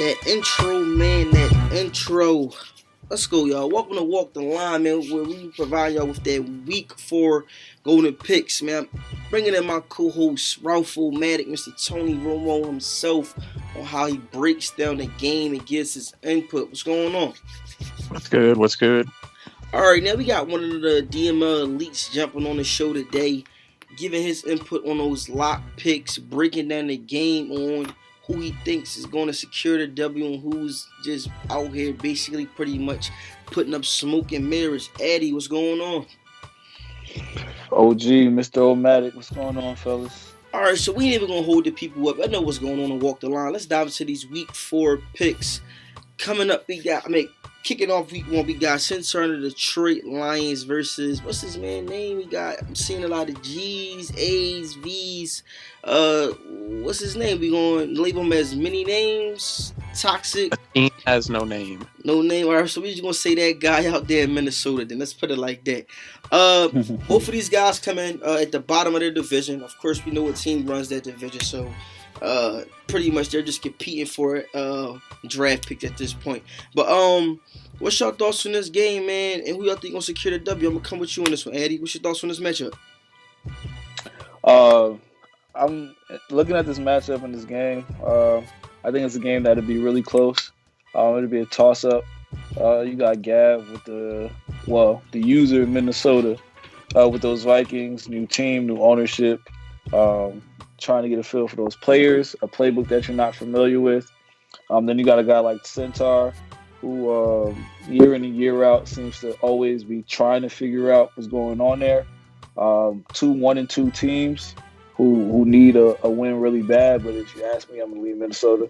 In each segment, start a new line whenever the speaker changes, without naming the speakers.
That intro, man, that intro. Let's go, y'all. Welcome to Walk the Line, man, where we provide y'all with that week 4 golden picks, man. Bringing in my co-host, Ralph Matic, Mr. Tony Romo himself, on how he breaks down the game and gives his input. What's going on?
What's good? What's good?
All right, now we got one of the DML elites jumping on the show today, giving his input on those lock picks, breaking down the game on who he thinks is going to secure the W and who's just out here basically pretty much putting up smoke and mirrors. Addy, what's going on?
OG, Mr. Omatic, what's going on, fellas?
All right, so we ain't even going to hold the people up. I know what's going on and walk the line. Let's dive into these week 4 picks. Coming up, kicking off week 1, we got Center the Detroit Lions versus, what's his man name? I'm seeing a lot of G's, A's, V's. What's his name? We going to label him as many names. Toxic.
The team has no name.
No name. All right, so we're just going to say that guy out there in Minnesota. Then let's put it like that. Both of these guys come in at the bottom of their division. Of course, we know what team runs that division, so pretty much they're just competing for draft picks at this point. But what's your thoughts on this game, man? And who y'all think gonna secure the W? I'm gonna come with you on this one, Addy. What's your thoughts on this matchup?
I'm looking at this matchup in this game. I think it's a game that'll be really close. It'll be a toss-up. You got Gav with the user in Minnesota with those Vikings, new team, new ownership, trying to get a feel for those players, a playbook that you're not familiar with. Then you got a guy like Centaur, who year in and year out seems to always be trying to figure out what's going on there. 1-2 teams who need a win really bad, but if you ask me, I'm going to leave Minnesota.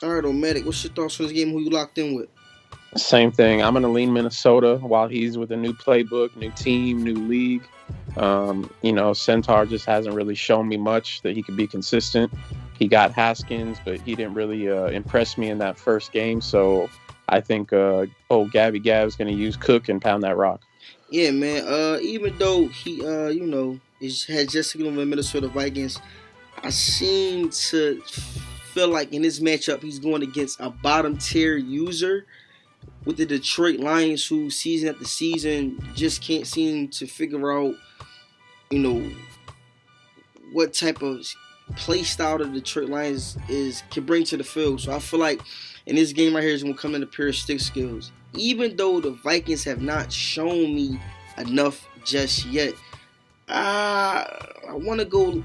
All right, Omatic, what's your thoughts on this game? Who you locked in with?
Same thing. I'm going to lean Minnesota while he's with a new playbook, new team, new league. Centaur just hasn't really shown me much that he could be consistent. He got Haskins, but he didn't really impress me in that first game. So I think Gabby Gav's going to use Cook and pound that rock.
Yeah, man. Even though he, had just taken over the Minnesota Vikings, I seem to feel like in this matchup he's going against a bottom tier user with the Detroit Lions, who season after season just can't seem to figure out, what type of play style the Detroit Lions can bring to the field. So I feel like in this game right here is going to come in a pair of stick skills. Even though the Vikings have not shown me enough just yet, I want to go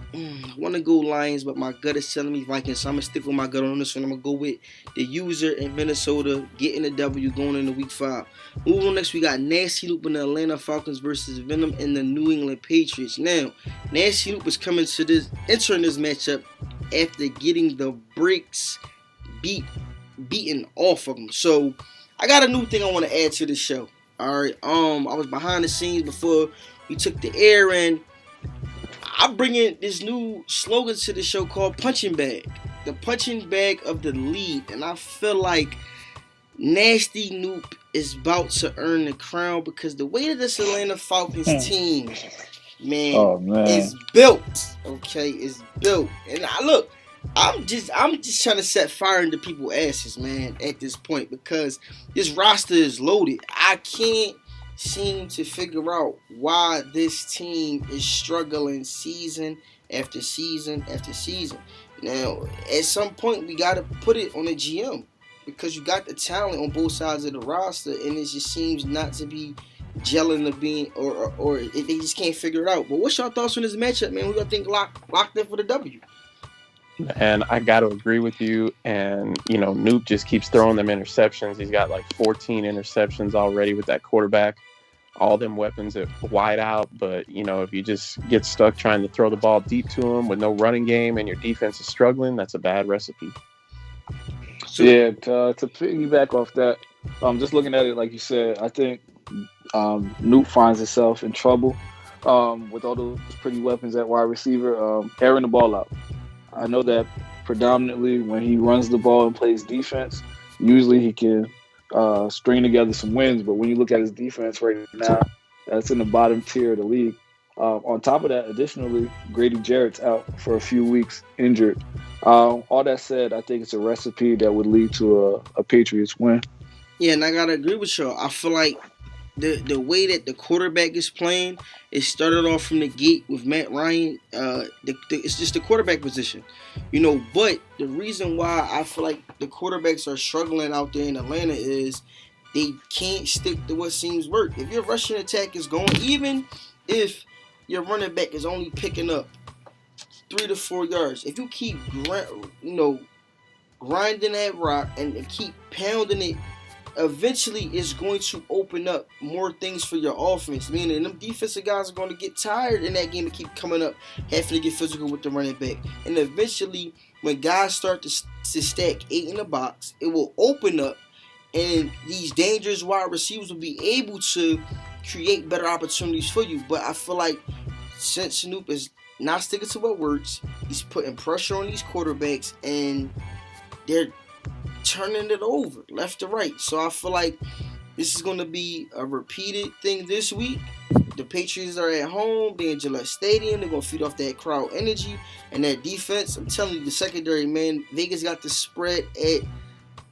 Lions, but my gut is telling me Vikings, so I'm gonna stick with my gut on this one. I'm gonna go with the user in Minnesota getting the W going into week 5. Moving on next, we got Nasty Loop and the Atlanta Falcons versus Venom and the New England Patriots. Now, Nasty Loop is entering this matchup after getting the brakes beaten off of him. So I got a new thing I want to add to the show. All right, I was behind the scenes before we took the air, and I'm bringing this new slogan to the show called Punching Bag. The punching bag of the lead. And I feel like Nasty Noop is about to earn the crown because the way that this Atlanta Falcons team, man, is built. Okay, is built. And I'm just trying to set fire into people's asses, man, at this point, because this roster is loaded. I can't seem to figure out why this team is struggling season after season after season. Now, at some point, we got to put it on the GM because you got the talent on both sides of the roster, and it just seems not to be gelling to being, or they just can't figure it out. But what's your thoughts on this matchup, man? Who y'all think locked in for the W?
And I got to agree with you. And, Nuke just keeps throwing them interceptions. He's got like 14 interceptions already with that quarterback. All them weapons at wide out. But, if you just get stuck trying to throw the ball deep to him with no running game and your defense is struggling, that's a bad recipe.
Yeah, to piggyback off that, just looking at it, like you said, I think Nuke finds himself in trouble with all those pretty weapons at wide receiver, airing the ball out. I know that predominantly when he runs the ball and plays defense, usually he can string together some wins. But when you look at his defense right now, that's in the bottom tier of the league. On top of that, additionally, Grady Jarrett's out for a few weeks injured. All that said, I think it's a recipe that would lead to a Patriots win.
Yeah, and I gotta agree with y'all. I feel like the way that the quarterback is playing, it started off from the gate with Matt Ryan. It's just the quarterback position, But the reason why I feel like the quarterbacks are struggling out there in Atlanta is they can't stick to what seems work. If your rushing attack is going, even if your running back is only picking up 3 to 4 yards, if you keep grinding that rock and keep pounding it, eventually it's going to open up more things for your offense. Meaning them defensive guys are going to get tired in that game and keep coming up, having to get physical with the running back. And eventually, when guys start to stack 8 in the box, it will open up, and these dangerous wide receivers will be able to create better opportunities for you. But I feel like since Snoop is not sticking to what works, he's putting pressure on these quarterbacks, and they're turning it over left to right. So I feel like this is going to be a repeated thing this week. The Patriots are at home, they're in Gillette Stadium, they're going to feed off that crowd energy and that defense. I'm telling you, the secondary, man, Vegas got the spread at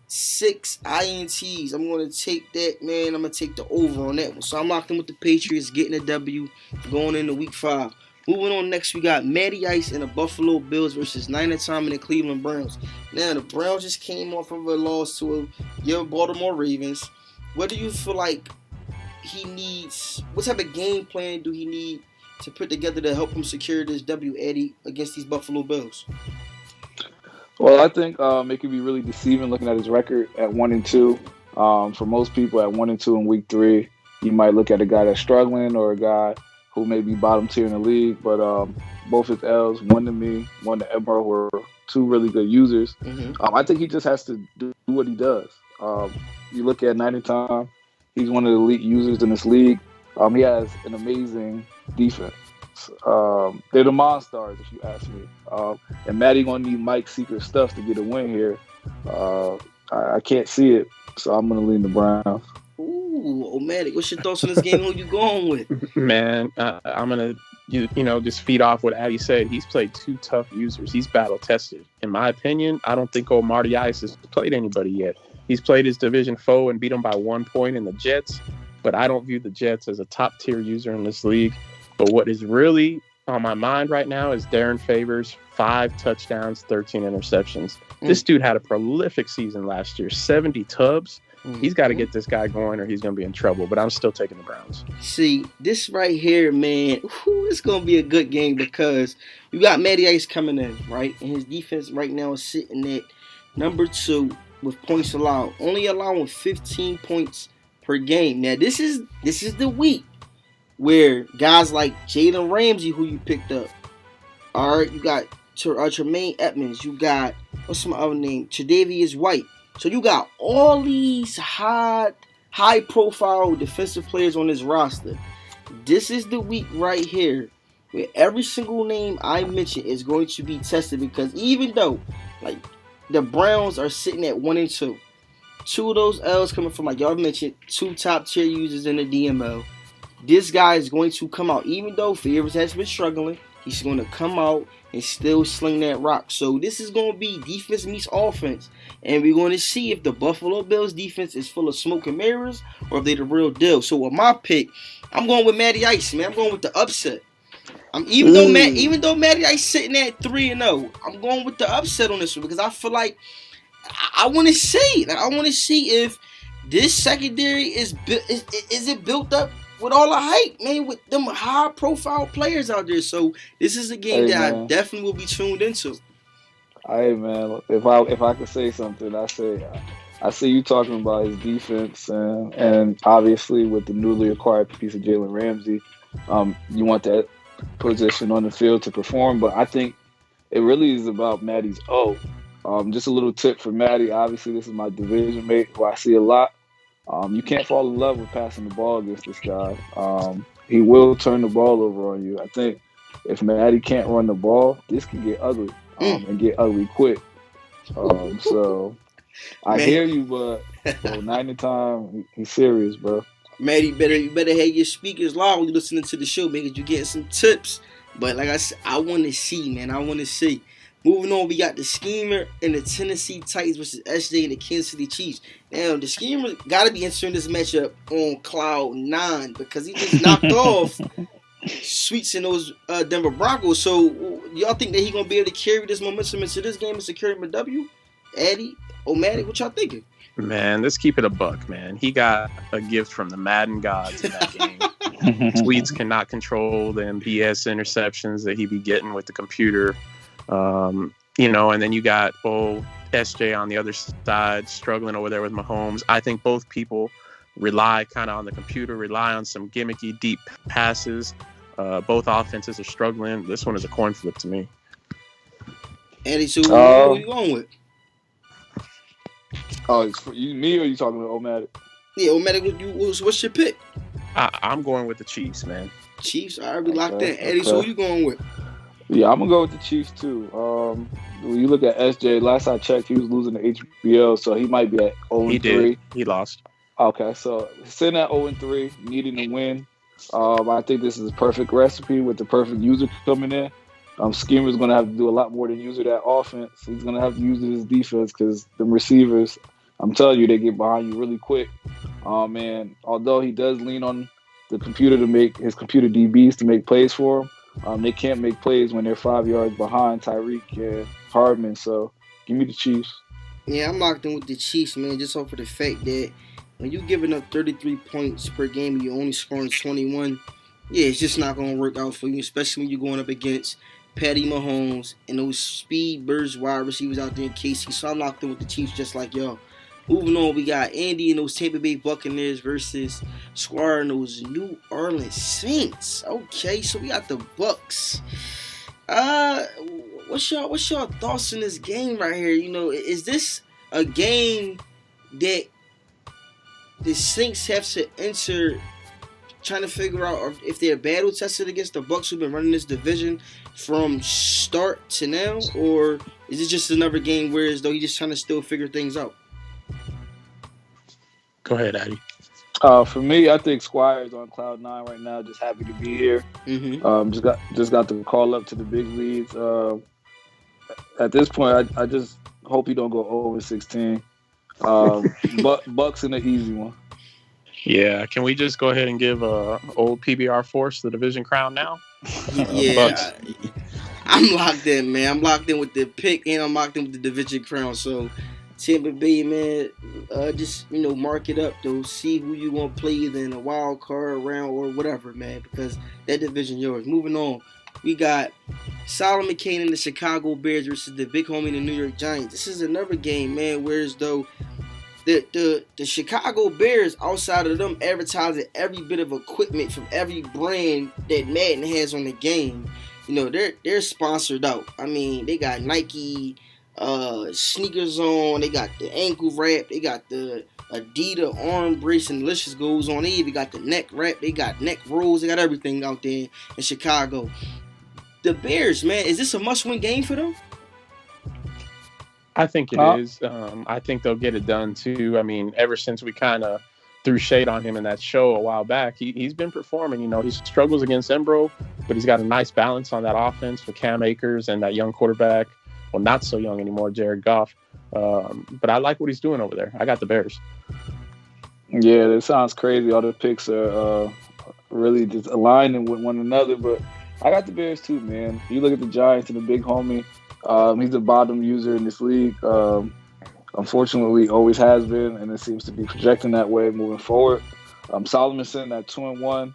6 INTs. I'm going to take that, man. I'm going to take the over on that one. So I'm locked in with the Patriots, getting a W going into week 5. Moving on next, we got Matty Ice and the Buffalo Bills versus Niner Tom and the Cleveland Browns. Now, the Browns just came off of a loss to your Baltimore Ravens. What do you feel like he needs? What type of game plan do he need to put together to help him secure this W, Eddie, against these Buffalo Bills?
Well, I think it could be really deceiving looking at his record at 1-2. For most people, at 1-2 in week 3, you might look at a guy that's struggling or a guy who may be bottom tier in the league, but both his L's, one to me, one to Edmar, were 2 really good users. Mm-hmm. I think he just has to do what he does. You look at Niner Tom, he's one of the elite users in this league. He has an amazing defense. They're the Monstars, if you ask me. And Matty gonna need Mike secret stuff to get a win here. I can't see it, so I'm gonna lean the Browns.
Ooh, Omatic, what's your thoughts on this game? Who you going with?
Man, I'm going to, just feed off what Addy said. He's played 2 tough users. He's battle-tested. In my opinion, I don't think old Marty Ice has played anybody yet. He's played his division foe and beat him by 1 point in the Jets, but I don't view the Jets as a top-tier user in this league. But what is really on my mind right now is Darren Favors, 5 touchdowns, 13 interceptions. This dude had a prolific season last year, 70 tubs. He's got to get this guy going or he's going to be in trouble, but I'm still taking the Browns.
See, this right here, man, it's going to be a good game because you got Matty Ice coming in, right? And his defense right now is sitting at number 2 with points allowed, only allowing 15 points per game. Now, this is the week where guys like Jalen Ramsey, who you picked up, all right, you got Tremaine Edmonds, you got, what's my other name, Tre'Davious White. So you got all these high-profile defensive players on this roster. This is the week right here where every single name I mentioned is going to be tested because even though, like, the Browns are sitting at 1-2, 2 of those L's coming from, like y'all mentioned, 2 top-tier users in the DML. This guy is going to come out, even though Favors has been struggling, he's going to come out and still sling that rock. So this is going to be defense meets offense. And we're going to see if the Buffalo Bills defense is full of smoke and mirrors or if they're the real deal. So with my pick, I'm going with Matty Ice, man. I'm going with the upset. Even though Matty Ice sitting at 3-0, I'm going with the upset on this one because I feel like I want to see. I want to see if this secondary is it built up with all the hype, man, with them high-profile players out there. So this is a game that I definitely will be tuned into.
Hey, man, if I could say something, I see you talking about his defense, and obviously with the newly acquired piece of Jalen Ramsey, you want that position on the field to perform. But I think it really is about Matty's just a little tip for Matty. Obviously, this is my division mate who I see a lot. You can't fall in love with passing the ball against this guy. He will turn the ball over on you. I think if Matty can't run the ball, this can get ugly and get ugly quick. So I hear you, but 90 time, he's serious, bro.
Man, you better have your speakers loud when you listening to the show, man, because you getting some tips. But like I said, I want to see, man. I want to see. Moving on, we got the Schemer and the Tennessee Titans versus SJ and the Kansas City Chiefs. Now, the Schemer got to be entering this matchup on cloud 9 because he just knocked off Sweets in those Denver Broncos. So, y'all think that he going to be able to carry this momentum into this game and secure him a W? Addy, O'Matic, what y'all thinking?
Man, let's keep it a buck, man. He got a gift from the Madden gods in that game. Sweets cannot control them BS interceptions that he be getting with the computer. And then you got SJ on the other side struggling over there with Mahomes. I think both people rely kind of on the computer, rely on some gimmicky deep passes. Both offenses are struggling. This one is a coin flip to me.
Eddie, so who are you going with?
Oh, it's for you, me, or you talking to O'Matic?
Yeah, O'Matic, what's your pick?
I'm going with the Chiefs, man.
Chiefs, all right, we locked in. Eddie, so who you going with?
Yeah, I'm going to go with the Chiefs, too. When you look at SJ, last I checked, he was losing to HBL, so he might be at 0-3.
He did. He lost.
Okay, so sitting at 0-3, needing to win. I think this is a perfect recipe with the perfect user coming in. Schemer's going to have to do a lot more than user that offense. He's going to have to use his defense because the receivers, I'm telling you, they get behind you really quick. And although he does lean on the computer to make his computer DBs to make plays for him, they can't make plays when they're 5 yards behind Tyreek and Hardman. So give me the Chiefs.
Yeah, I'm locked in with the Chiefs, man, just off of the fact that when you're giving up 33 points per game and you're only scoring 21, yeah, it's just not going to work out for you, especially when you're going up against Patty Mahomes and those speed burst wide receivers out there in KC. So I'm locked in with the Chiefs just like y'all. Moving on, we got Andy and those Tampa Bay Buccaneers versus Squire and those New Orleans Saints. Okay, so we got the Bucks. What's your thoughts in this game right here? You know, is this a game that the Saints have to enter trying to figure out if they're battle tested against the Bucks who've been running this division from start to now, or is it just another game where as though he's just trying to still figure things out?
Go ahead, Addy.
For me, I think Squire is on cloud 9 right now, just happy to be here.
Mm-hmm.
Just got the call up to the big leagues. At this point, I just hope he don't go 0-16. But Bucks in the easy one.
Yeah, can we just go ahead and give old PBR Force the division crown now?
Yeah, I'm locked in, man. I'm locked in with the pick, and I'm locked in with the division crown. So, Tampa Bay, man, just mark it up, though. See who you want to play either in a wild card round or whatever, man, because that division yours. Moving on, we got Solomon Kane and the Chicago Bears versus the big homie, the New York Giants. This is another game, man, where as though the Chicago Bears, outside of them advertising every bit of equipment from every brand that Madden has on the game, they're sponsored out. I mean, they got Nike sneakers on, they got the ankle wrap, they got the Adidas arm brace, and the list just goes on. They even got the neck wrap, they got neck rolls, they got everything out there in Chicago. The Bears, man, is this a must-win game for them?
I think it is. I think they'll get it done too. I mean, ever since we kind of threw shade on him in that show a while back, he's been performing. He struggles against Embro, but he's got a nice balance on that offense with Cam Akers and that young quarterback. Well, not so young anymore, Jared Goff. But I like what he's doing over there. I got the Bears.
Yeah, that sounds crazy. All the picks are really just aligning with one another, but I got the Bears too, man. You look at the Giants and the big homie. He's the bottom user in this league. Unfortunately, always has been, and it seems to be projecting that way moving forward. Solomon sitting at 2-1.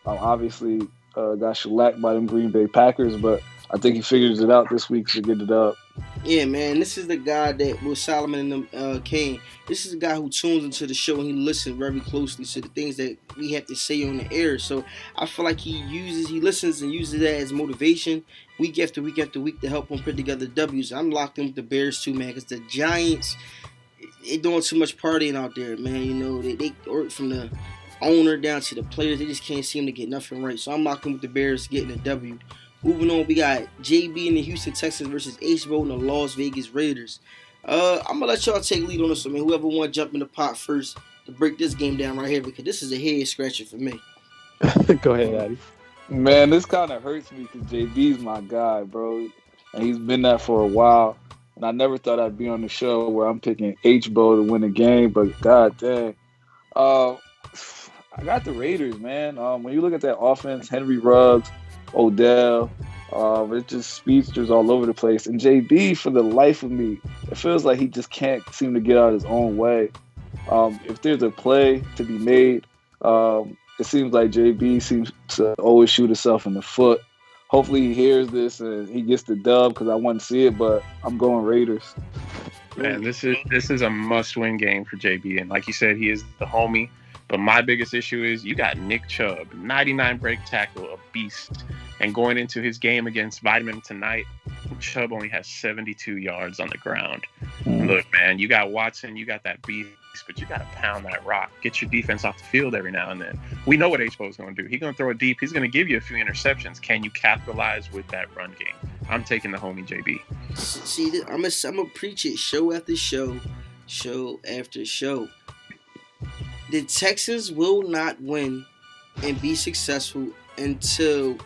Obviously, got shellacked by them Green Bay Packers, but I think he figures it out this week to get it up.
Yeah, man, this is the guy that with Solomon and them Kane. This is the guy who tunes into the show and he listens very closely to the things that we have to say on the air. So I feel like he listens and uses that as motivation week after week after week to help him put together W's. I'm locked in with the Bears too, man, because the Giants, they doing too much partying out there, man. They from the owner down to the players, they just can't seem to get nothing right. So I'm locked in with the Bears getting a W. Moving on, we got JB in the Houston Texans versus H-Bo and the Las Vegas Raiders. I'm going to let y'all take lead on this one, man. Whoever want to jump in the pot first, to break this game down right here because this is a head scratcher for me.
Go ahead, Addy.
Man, this kind of hurts me because JB's my guy, bro, and he's been that for a while. And I never thought I'd be on the show where I'm picking H-Bo to win the game, but god dang. I got the Raiders, man. When you look at that offense, Henry Ruggs, Odell, it's just speedsters all over the place. And JB, for the life of me, it feels like he just can't seem to get out of his own way. If there's a play to be made, it seems like JB seems to always shoot himself in the foot. Hopefully he hears this and he gets the dub because I want to see it, but I'm going Raiders.
Man, this is a must-win game for JB, and like you said, he is the homie. But my biggest issue is you got Nick Chubb, 99 break tackle, a beast. And going into his game against Vitamin tonight, Chubb only has 72 yards on the ground. Look, man, you got Watson, you got that beast, but you got to pound that rock. Get your defense off the field every now and then. We know what H-Bo is going to do. He's going to throw it deep. He's going to give you a few interceptions. Can you capitalize with that run game? I'm taking the homie JB.
See, I'm gonna preach it show after show, show after show. The Texans will not win and be successful until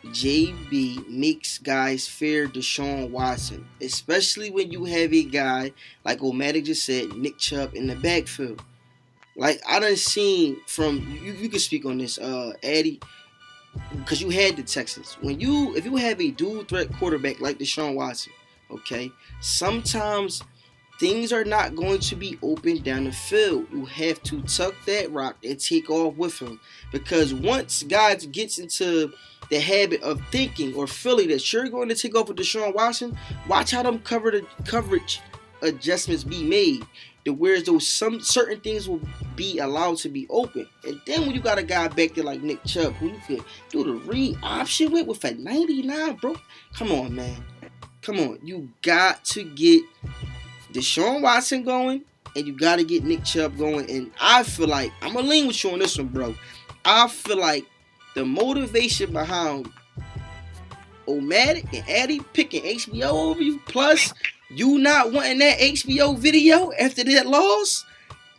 JB makes guys fear Deshaun Watson, especially when you have a guy like Omatic just said, Nick Chubb in the backfield. Like I done seen from you can speak on this, Addy, because you had the Texans. If you have a dual threat quarterback like Deshaun Watson, okay, sometimes things are not going to be open down the field. You have to tuck that rock and take off with him. Because once guys gets into the habit of thinking or feeling that you're going to take off with Deshaun Watson, watch how them coverage adjustments be made. Whereas those some certain things will be allowed to be open. And then when you got a guy back there like Nick Chubb, who you can do the read option with a 99, bro. Come on, man. Come on. You got to get Deshaun Watson going, and you got to get Nick Chubb going. And I feel like, I'm going to lean with you on this one, bro. I feel like the motivation behind Omatic and Addy picking HBO over you, plus you not wanting that HBO video after that loss,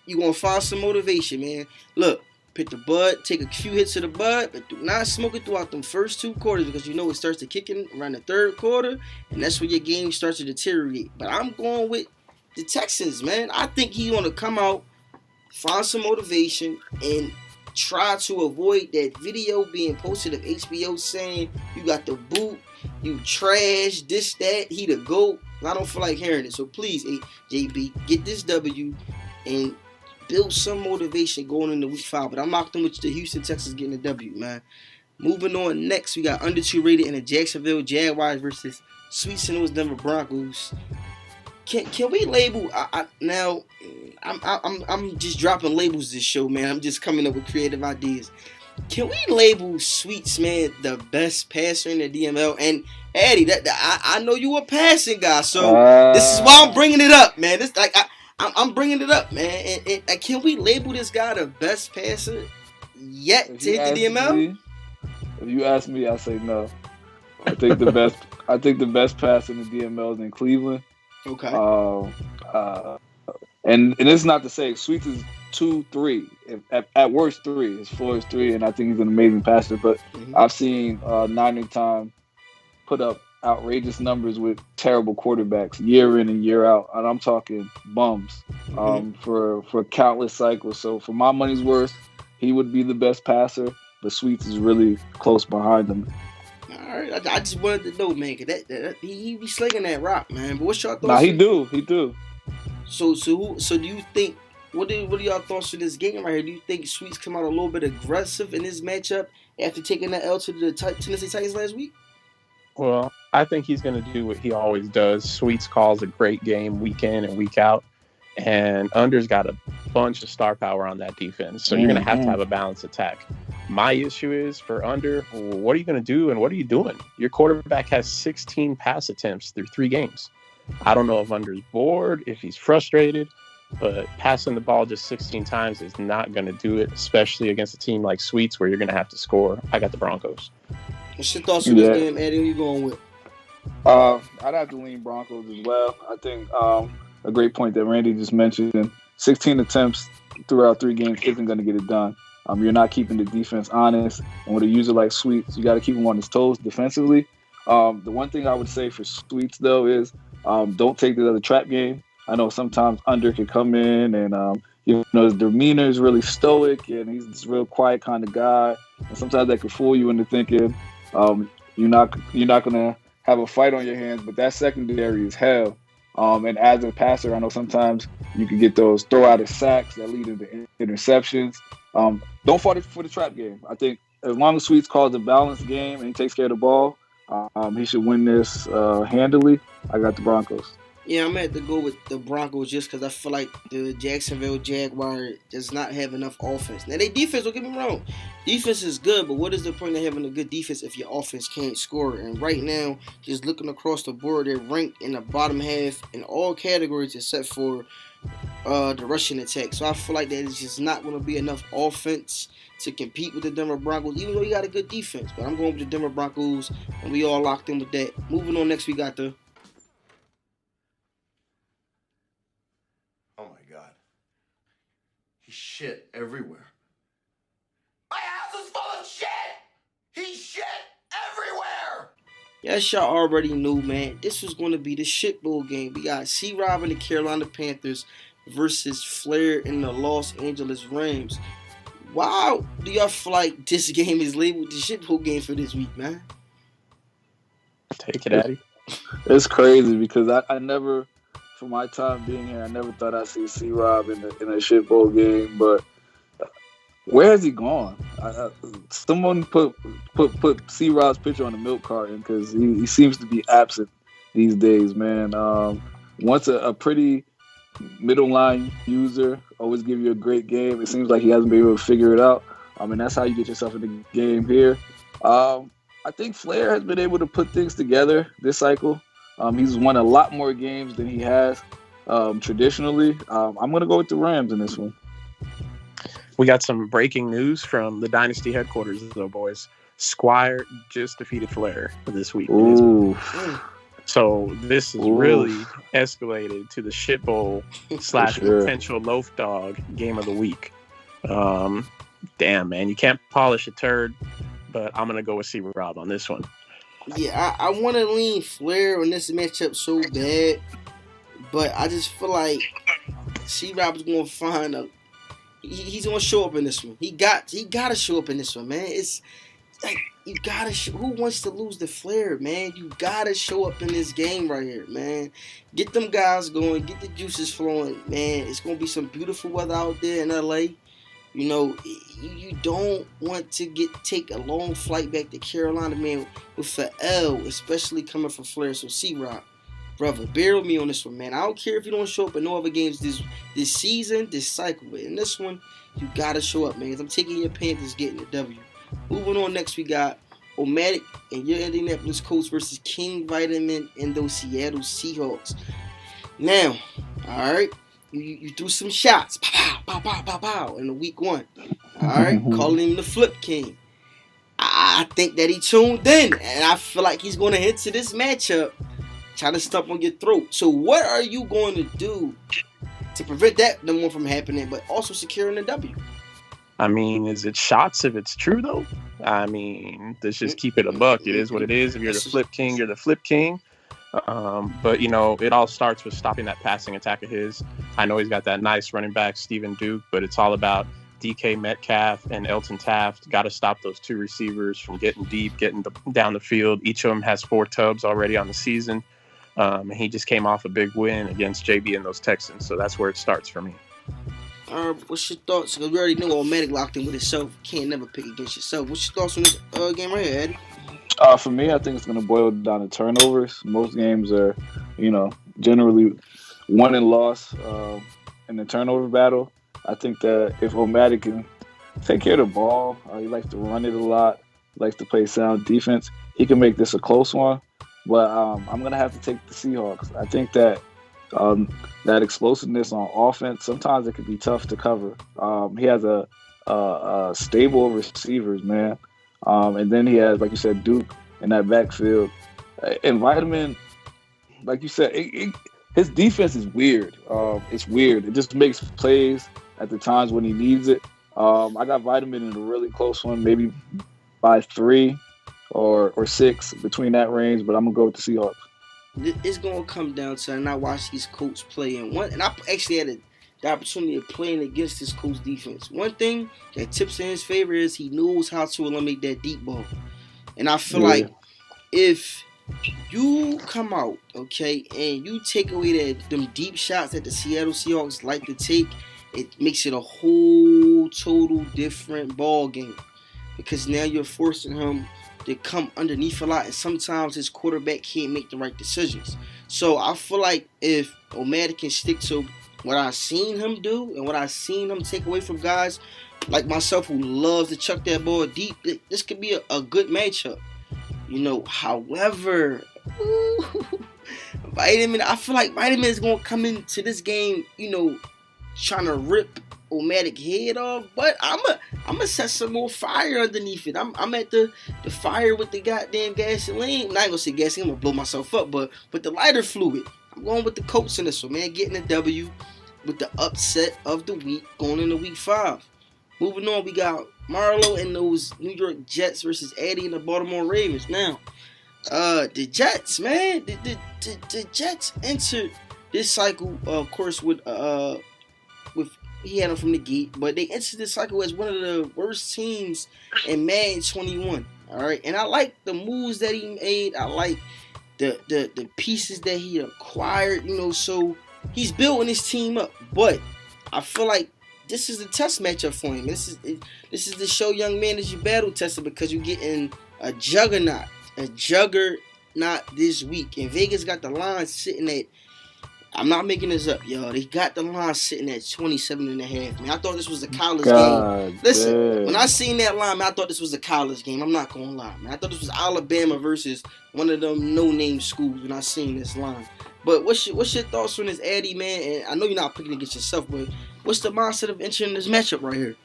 you going to find some motivation, man. Look, pick the bud, take a few hits of the bud, but do not smoke it throughout them first 2 quarters because you know it starts to kick in around the 3rd quarter, and that's when your game starts to deteriorate. But I'm going with the Texans, man. I think he's going to come out, find some motivation, and try to avoid that video being posted of HBO saying you got the boot, you trash, this, that, he the GOAT. I don't feel like hearing it. So please, JB, get this W and build some motivation going into week 5. But I'm locked in with the Houston Texans getting a W, man. Moving on next, we got under 2 rated in the Jacksonville Jaguars versus Sweet St. Louis Denver Broncos. Can we label? I'm just dropping labels this show, man. I'm just coming up with creative ideas. Can we label Sweets, man, the best passer in the DML? And Addy, I know you a passing guy, so this is why I'm bringing it up, man. This like I'm bringing it up, man. And can we label this guy the best passer yet to hit the DML?
If you ask me, I say no. I think the best. I think the best passer in the DML is in Cleveland.
Okay.
And it's not to say Sweets is 2-3, at worst 3. His floor is 3, and I think he's an amazing passer. But I've seen Niner time put up outrageous numbers with terrible quarterbacks year in and year out, and I'm talking bums for countless cycles. So for my money's worth, he would be the best passer, but Sweets is really close behind him.
All right, I just wanted to know, man, cause that he be slinging that rock, man. But what's your thoughts?
Nah, he do.
So do you think? What are y'all thoughts for this game right here? Do you think Sweets come out a little bit aggressive in this matchup after taking that L to the Tennessee Titans last week?
Well, I think he's going to do what he always does. Sweets calls a great game week in and week out, and Under's got a bunch of star power on that defense. So you're going to have a balanced attack. My issue is for Under, what are you going to do and what are you doing? Your quarterback has 16 pass attempts through 3 games. I don't know if Under's bored, if he's frustrated, but passing the ball just 16 times is not going to do it, especially against a team like Sweets where you're going to have to score. I got the Broncos.
What's your thoughts on this game, Eddie? Who you going with?
I'd have to lean Broncos as well. I think a great point that Randy just mentioned. 16 attempts throughout 3 games isn't going to get it done. You're not keeping the defense honest, and with a user like Sweets, you got to keep him on his toes defensively. The one thing I would say for Sweets though is don't take the other trap game. I know sometimes Under can come in and his demeanor is really stoic and he's this real quiet kind of guy, and sometimes that can fool you into thinking you're not gonna have a fight on your hands. But that secondary is hell. And as a passer, I know sometimes you can get those throw-out sacks that lead into interceptions. Don't fall for the trap game. I think as long as Sweets calls a balanced game and he takes care of the ball, he should win this handily. I got the Broncos.
Yeah, I'm going to have to go with the Broncos just because I feel like the Jacksonville Jaguars does not have enough offense. Now, their defense, don't get me wrong. Defense is good, but what is the point of having a good defense if your offense can't score? And right now, just looking across the board, they're ranked in the bottom half in all categories except for the rushing attack. So I feel like that is just not going to be enough offense to compete with the Denver Broncos, even though you got a good defense. But I'm going with the Denver Broncos, and we all locked in with that. Moving on, next we got the...
Oh my God. He's shit everywhere. My house is full of shit! He's shit everywhere!
Yes, y'all already knew, man. This was going to be the shit bowl game. We got C-Rob and the Carolina Panthers versus Flair and the Los Angeles Rams. Wow, do y'all feel like this game is labeled the shit bowl game for this week, man?
Take it, Addy.
It's crazy because I never, for my time being here, I never thought I'd see C-Rob in a shit bowl game. But where has he gone? Someone put C-Rob's picture on the milk carton because he seems to be absent these days, man. Once a pretty middle line user, always give you a great game. It seems like he hasn't been able to figure it out. That's how you get yourself in the game here. I think Flair has been able to put things together this cycle. He's won a lot more games than he has traditionally. I'm going to go with the Rams in this one.
We got some breaking news from the Dynasty headquarters, though, boys. Squire just defeated Flair this week.
Ooh.
So this has really escalated to the shit bowl / potential loaf dog game of the week. Damn, man, you can't polish a turd, but I'm going to go with C-Rob on this one.
Yeah, I want to lean Flair on this matchup so bad, but I just feel like C-Rob is going to find he's going to show up in this one. He got to show up in this one, man. It's like you got to who wants to lose the Flair, man? You got to show up in this game right here, man. Get them guys going, get the juices flowing, man. It's going to be some beautiful weather out there in LA. You know, you don't want to take a long flight back to Carolina, man, with an L, especially coming from Flair. So C-Rob, brother, bear with me on this one, man. I don't care if you don't show up in no other games this season, this cycle, but in this one, you gotta show up, man. 'Cause I'm taking your Panthers getting the W. Moving on, next we got Omatic and your Indianapolis Colts versus King Vitamin and those Seattle Seahawks. Now, all right. You threw some shots, pow, pow, pow, pow, pow, in the week 1. All right, calling him the Flip King. I think that he tuned in, and I feel like he's going to hit to this matchup, try to stomp on your throat. So what are you going to do to prevent that number one from happening, but also securing the W?
I mean, is it shots if it's true, though? I mean, let's just keep it a buck. It is what it is. If you're the Flip King, you're the Flip King. But, you know, it all starts with stopping that passing attack of his. I know he's got that nice running back, Stephen Duke, but it's all about DK Metcalf and Elton Taft. Got to stop those 2 receivers from getting deep, getting down the field. Each of them has 4 tubs already on the season. And he just came off a big win against JB and those Texans. So that's where it starts for me.
What's your thoughts? Because we already know Omatic locked in with himself. Can't never pick against yourself. What's your thoughts on this game right here, Eddie?
For me, I think it's going to boil down to turnovers. Most games are, generally won and lost in the turnover battle. I think that if Omatic can take care of the ball, he likes to run it a lot, likes to play sound defense, he can make this a close one. But I'm going to have to take the Seahawks. I think that that explosiveness on offense, sometimes it can be tough to cover. He has a stable of receivers, man. And then he has, like you said, Duke in that backfield. And Vitamin, like you said, his defense is weird. It's weird. It just makes plays at the times when he needs it. I got Vitamin in a really close one, maybe by 3 or 6 between that range, but I'm gonna go with the Seahawks.
It's gonna come down to, and I watched these Colts play, and I actually had the opportunity of playing against this Colts defense. One thing that tips in his favor is he knows how to eliminate that deep ball, and I feel like if you come out, okay, and you take away them deep shots that the Seattle Seahawks like to take, it makes it a whole total different ball game, because now you're forcing him to come underneath a lot, and sometimes his quarterback can't make the right decisions. So I feel like if O'Malley can stick to what I've seen him do and what I've seen him take away from guys like myself who loves to chuck that ball deep, this could be a good matchup. However, Vitamin, I feel like Vitamin is going to come into this game, trying to rip O'Malley's head off, but I'm gonna set some more fire underneath it. I'm at the fire with the goddamn gasoline. I'm not gonna say gasoline, I'm gonna blow myself up, but with the lighter fluid. I'm going with the Colts in this one, man. Getting a W with the upset of the week going into week 5. Moving on, we got Marlo and those New York Jets versus Eddie and the Baltimore Ravens. Now, the Jets, man, the Jets entered this cycle, of course, with he had them from the gate, but they entered this cycle as one of the worst teams in Madden 21. All right, and I like the moves that he made. I like the pieces that he acquired. So he's building his team up. But I feel like this is a test matchup for him. This is to show young man that you battle tested, because you're getting a juggernaut this week, and Vegas got the line sitting at. I'm not making this up, y'all. They got the line sitting at 27.5. Man, I thought this was a college game. Listen, when I seen that line, man, I thought this was a college game. I'm not gonna lie, man. I thought this was Alabama versus one of them no-name schools when I seen this line. But what's your thoughts on this, Eddie, man? And I know you're not picking against yourself, but what's the mindset of entering this matchup right here?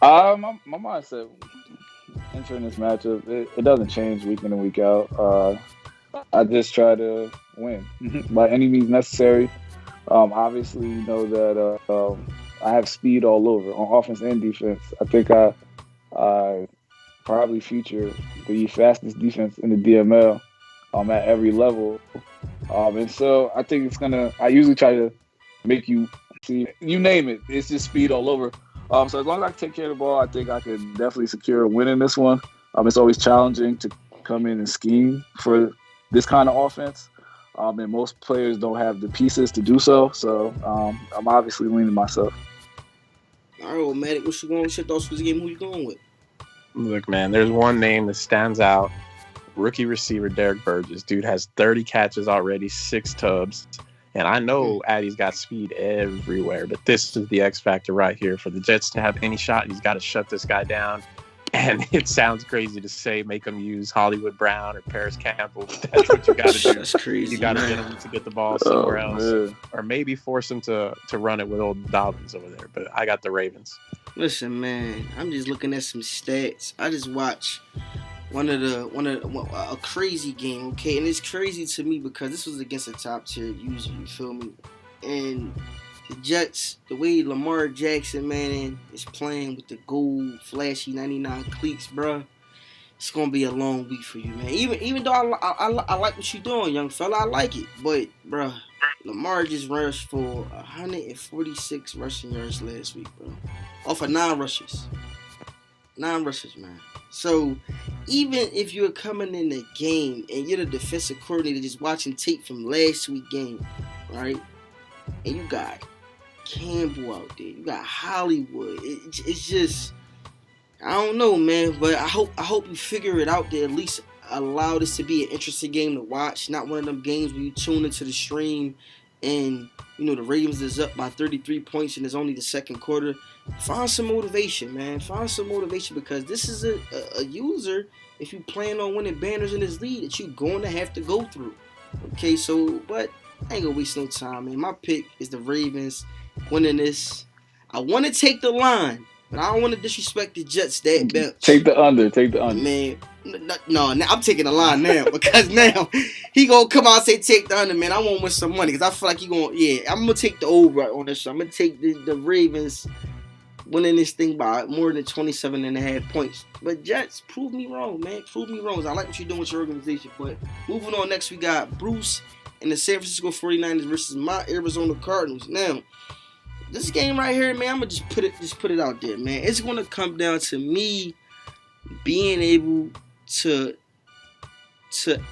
My mindset entering this matchup, it doesn't change week in and week out. I just try to win by any means necessary. Obviously, you know that I have speed all over on offense and defense. I think I probably feature the fastest defense in the DML at every level. And so I think I usually try to make you see, you name it, it's just speed all over. So as long as I can take care of the ball, I think I can definitely secure a win in this one. It's always challenging to come in and scheme for this kind of offense. And most players don't have the pieces to do so. So I'm obviously leaning myself.
All right, well, Matt, what's your thoughts for this game? Who you going with?
Look, man, there's one name that stands out. Rookie receiver Derek Burgess. Dude has 30 catches already, 6 tubs. And I know Addy's got speed everywhere, but this is the X factor right here. For the Jets to have any shot, he's got to shut this guy down. And it sounds crazy to say make him use Hollywood Brown or Paris Campbell, but that's what you got to do.
That's crazy.
You got to get him to get the ball somewhere else, or maybe force him to run it with old Dobbins over there. But I got the Ravens.
Listen, man, I'm just looking at some stats. I just watched a crazy game, okay, and it's crazy to me because this was against a top tier user. You feel me? And the Jets, the way Lamar Jackson, man, is playing with the gold, flashy 99 cleats, bruh, it's going to be a long week for you, man. Even though I like what you're doing, young fella, I like it. But, bruh, Lamar just rushed for 146 rushing yards last week, bro. Off of 9 rushes. 9 rushes, man. So, even if you're coming in the game and you're the defensive coordinator just watching tape from last week's game, right, and you got Campbell out there, you got Hollywood. It's just, I don't know, man. But I hope you figure it out to at least allow this to be an interesting game to watch. Not one of them games where you tune into the stream and the Ravens is up by 33 points and it's only the second quarter. Find some motivation, man. Find some motivation because this is a user, if you plan on winning banners in this league, that you're going to have to go through. Okay, so but I ain't gonna waste no time, man. My pick is the Ravens winning this. I want to take the line, but I don't want to disrespect the Jets that bad.
Take the under.
Man, No, now I'm taking the line now because now he gonna come out and say take the under, man. I want to win some money because I feel like he gonna. Yeah, I'm gonna take the over on this. I'm gonna take the Ravens winning this thing by more than 27.5 points. But Jets, prove me wrong, man. Prove me wrong. I like what you're doing with your organization. But moving on, next we got Bruce and the San Francisco 49ers versus my Arizona Cardinals. Now, this game right here, man, I'm gonna just put it out there, man. It's gonna come down to me being able to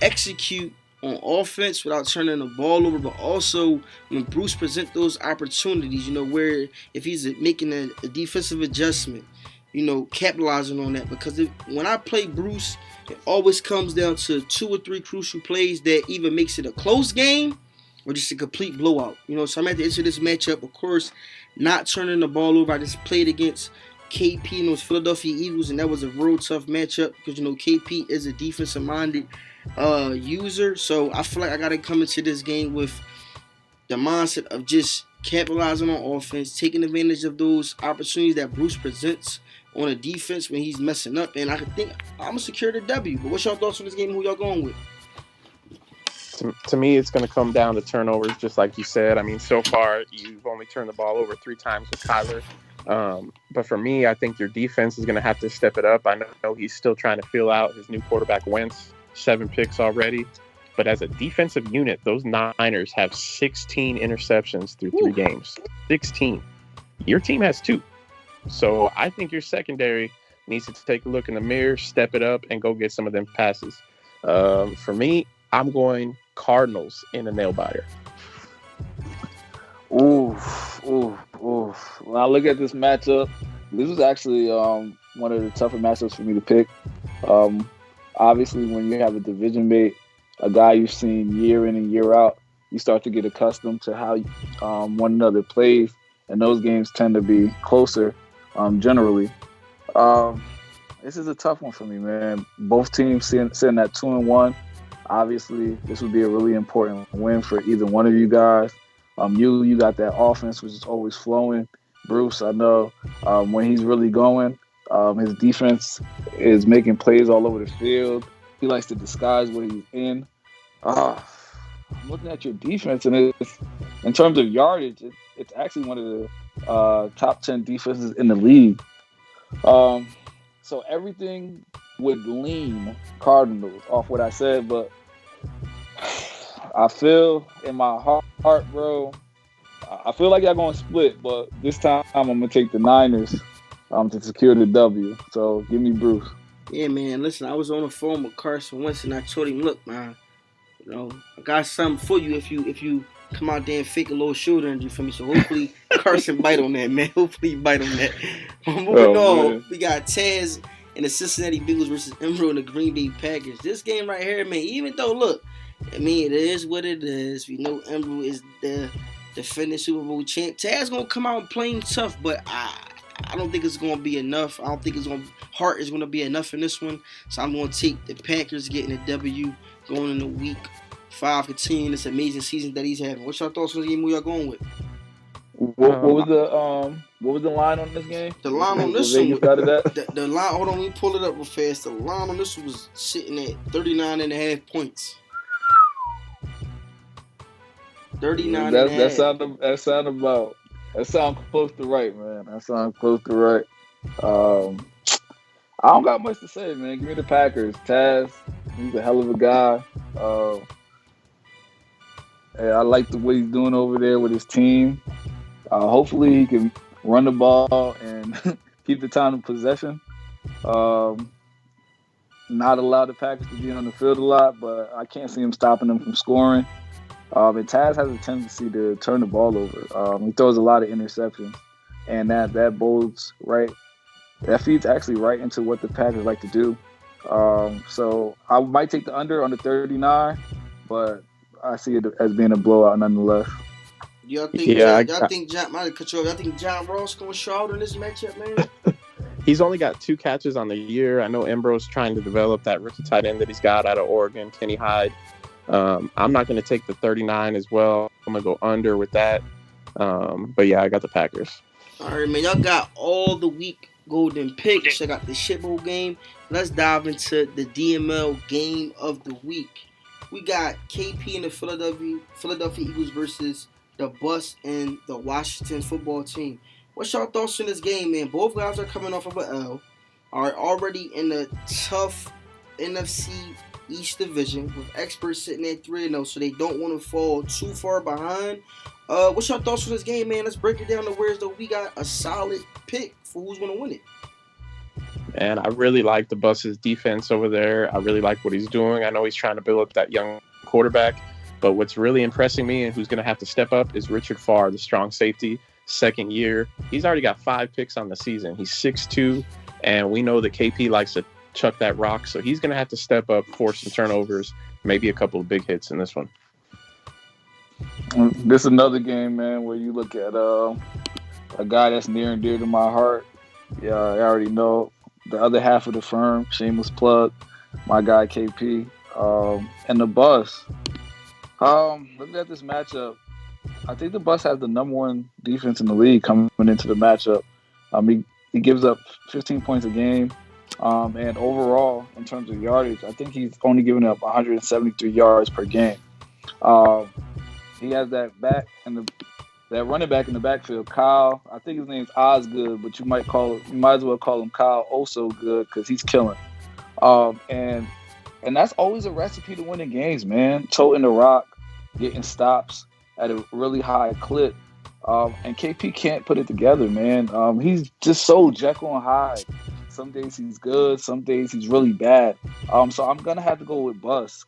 execute on offense without turning the ball over, but also when Bruce presents those opportunities, where if he's making a defensive adjustment, capitalizing on that. Because when I play Bruce, it always comes down to 2 or 3 crucial plays that either makes it a close game or just a complete blowout. So I'm at the end of this matchup, of course, not turning the ball over. I just played against KP and those Philadelphia Eagles, and that was a real tough matchup because KP is a defensive-minded user. So I feel like I gotta come into this game with the mindset of just capitalizing on offense, taking advantage of those opportunities that Bruce presents on a defense when he's messing up, and I think I'm gonna secure the W. But what's your thoughts on this game? Who y'all going with?
To me, it's going to come down to turnovers, just like you said. I mean, so far, you've only turned the ball over 3 times with Kyler. But for me, I think your defense is going to have to step it up. I know he's still trying to feel out his new quarterback, Wentz, 7 picks already. But as a defensive unit, those Niners have 16 interceptions through 3 games. 16. Your team has 2. So I think your secondary needs to take a look in the mirror, step it up, and go get some of them passes. For me, I'm going Cardinals in a nail biter.
Oof. When I look at this matchup, this was actually one of the tougher matchups for me to pick. Obviously, when you have a division mate, a guy you've seen year in and year out, you start to get accustomed to how one another plays, and those games tend to be closer generally. This is a tough one for me, man. Both teams sitting at 2-1. Obviously, this would be a really important win for either one of you guys. You got that offense, which is always flowing. Bruce, I know when he's really going, his defense is making plays all over the field. He likes to disguise what he's in. I'm looking at your defense, and in terms of yardage, it's actually one of the top 10 defenses in the league. So everything would lean Cardinals off what I said, but I feel in my heart, bro, I feel like y'all going to split, but this time I'm going to take the Niners to secure the W. So give me Bruce.
Yeah, man, listen, I was on the phone with Carson Wentz, and I told him, look, man, I got something for you if you come out there and fake a little shoulder injury for me. So hopefully Carson bite on that, man. Hopefully he bite on that. Moving on, man. We got Taz and the Cincinnati Bengals versus Emerald and the Green Bay Packers. This game right here, man, even though, look, I mean, it is what it is. We know Emerald is the defending Super Bowl champ. Taz going to come out playing tough, but I don't think it's going to be enough. I don't think heart is going to be enough in this one. So I'm going to take the Packers getting a W going into week 5, continuing this amazing season that he's having. What's your thoughts on the game? Who y'all going with?
What was the line on this game?
The line on this one, the line. Hold on, let me pull it up real fast. The line on this one was sitting at 39.5 points. 39 and a half.
That sounds close to right, man. That sounds close to right. I don't got much to say, man. Give me the Packers. Taz, he's a hell of a guy. I like the way he's doing over there with his team. Hopefully he can run the ball and keep the time of possession. Not allow the Packers to be on the field a lot, but I can't see him stopping them from scoring. And Taz has a tendency to turn the ball over. He throws a lot of interceptions, and that bodes right. That feeds actually right into what the Packers like to do. So I might take the under on the 39, but I see it as being a blowout nonetheless.
Y'all think John Ross gonna show out in this matchup, man?
He's only got 2 catches on the year. I know Embro's trying to develop that rookie tight end that he's got out of Oregon, Kenny Hyde. I'm not going to take the 39 as well. I'm going to go under with that. But yeah, I got the Packers.
All right, man. Y'all got all the week golden picks. I got the Shit Bowl game. let's dive into the DML game of the week. We got KP and the Philadelphia Eagles versus the Bucs and the Washington football team. What's your thoughts on this game, man? Both guys are coming off of an L, are already in the tough NFC East division with experts sitting at 3-0, so they don't want to fall too far behind. What's your thoughts on this game, man? Let's break it down to where's though we got a solid pick for who's going to win it.
And I really like the Bucs' defense over there. I really like what he's doing. I know he's trying to build up that young quarterback, but what's really impressing me and who's going to have to step up is Richard Farr, the strong safety, second year. He's already got 5 picks on the season. He's 6'2", and we know that KP likes to chuck that rock, so he's going to have to step up, force some turnovers, maybe a couple of big hits in this one.
This is another game, man, where you look at a guy that's near and dear to my heart. Yeah, I already know. The other half of the firm, shameless plug, my guy KP, and the Bucs. Looking at this matchup, I think the Bucs have the number 1 defense in the league coming into the matchup. He gives up 15 points a game, and overall, in terms of yardage, I think he's only giving up 173 yards per game. He has that running back in the backfield, Kyle. I think his name's Osgood, but you might as well call him Kyle Also Good because he's killing. And that's always a recipe to winning games, man. Toting the rock, getting stops at a really high clip. And KP can't put it together, man. He's just so Jekyll and Hyde. Some days he's good, some days he's really bad. So I'm gonna have to go with Bucs.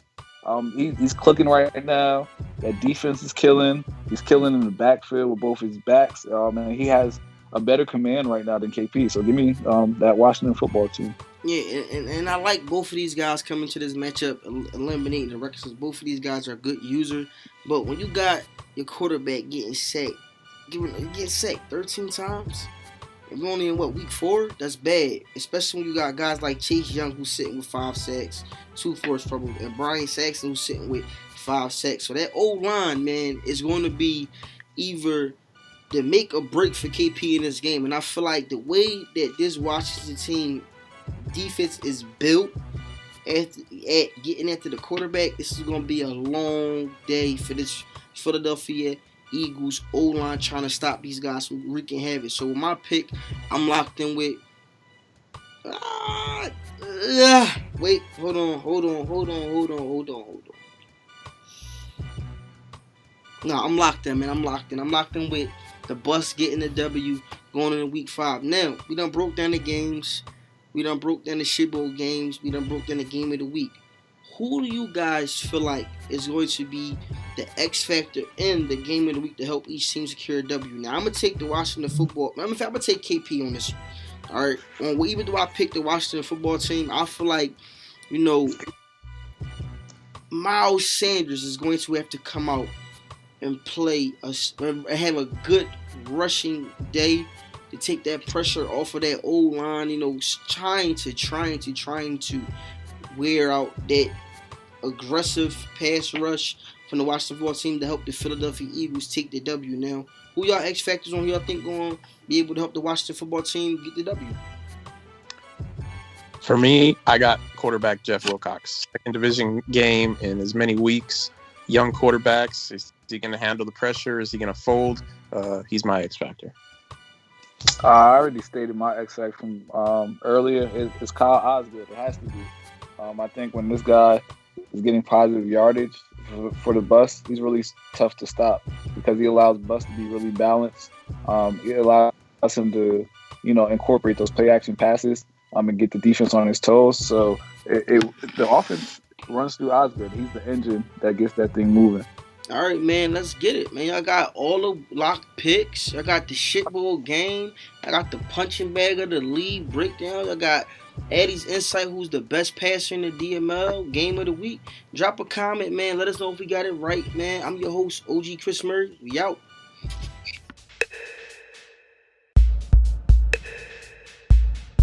He's clicking right now. That defense is killing. He's killing in the backfield with both his backs. And he has a better command right now than KP. So give me that Washington football team.
Yeah, and I like both of these guys coming to this matchup, eliminating the records. Both of these guys are good users. But when you got your quarterback getting sacked 13 times, and you're only in week 4? That's bad. Especially when you got guys like Chase Young who's sitting with 5 sacks, 2 forced fumbles, and Brian Saxon who's sitting with 5 sacks. So that O-line, man, is going to be either the make or break for KP in this game. And I feel like the way that this Washington team defense is built at getting after the quarterback, this is going to be a long day for this Philadelphia Eagles O-line trying to stop these guys from wreaking havoc. So with my pick, I'm locked in with wait, hold on. No, I'm locked in, man. I'm locked in with the Bucs getting the W going into week 5. Now, we done broke down the games. We done broke down the shit bowl games. We done broke down the game of the week. Who do you guys feel like is going to be the X factor in the game of the week to help each team secure a W? Now, I'm going to take the Washington football. I'm going to take KP on this. All right. Even though I picked the Washington football team, I feel like, Miles Sanders is going to have to come out and have a good rushing day to take that pressure off of that O-line, trying to wear out that aggressive pass rush from the Washington football team to help the Philadelphia Eagles take the W. Now, who y'all X factors on y'all think going to be able to help the Washington football team get the W?
For me, I got quarterback Jeff Wilcox. Second division game in as many weeks. Young quarterbacks. Is he going to handle the pressure? Is he going to fold? He's my X factor.
I already stated my X factor from earlier. It's Kyle Osgood. It has to be. I think when this guy is getting positive yardage for the Bucs, he's really tough to stop because he allows Bucs to be really balanced. It allows him to, incorporate those play action passes and get the defense on his toes. So the offense runs through Osgood. He's the engine that gets that thing moving.
All right, man, let's get it, man. I got all the locked picks. I got the shitball game. I got the punching bag of the league breakdown. I got Eddie's insight, who's the best passer in the DML game of the week. Drop a comment, man. Let us know if we got it right, man. I'm your host, OG Chris Murray. We out.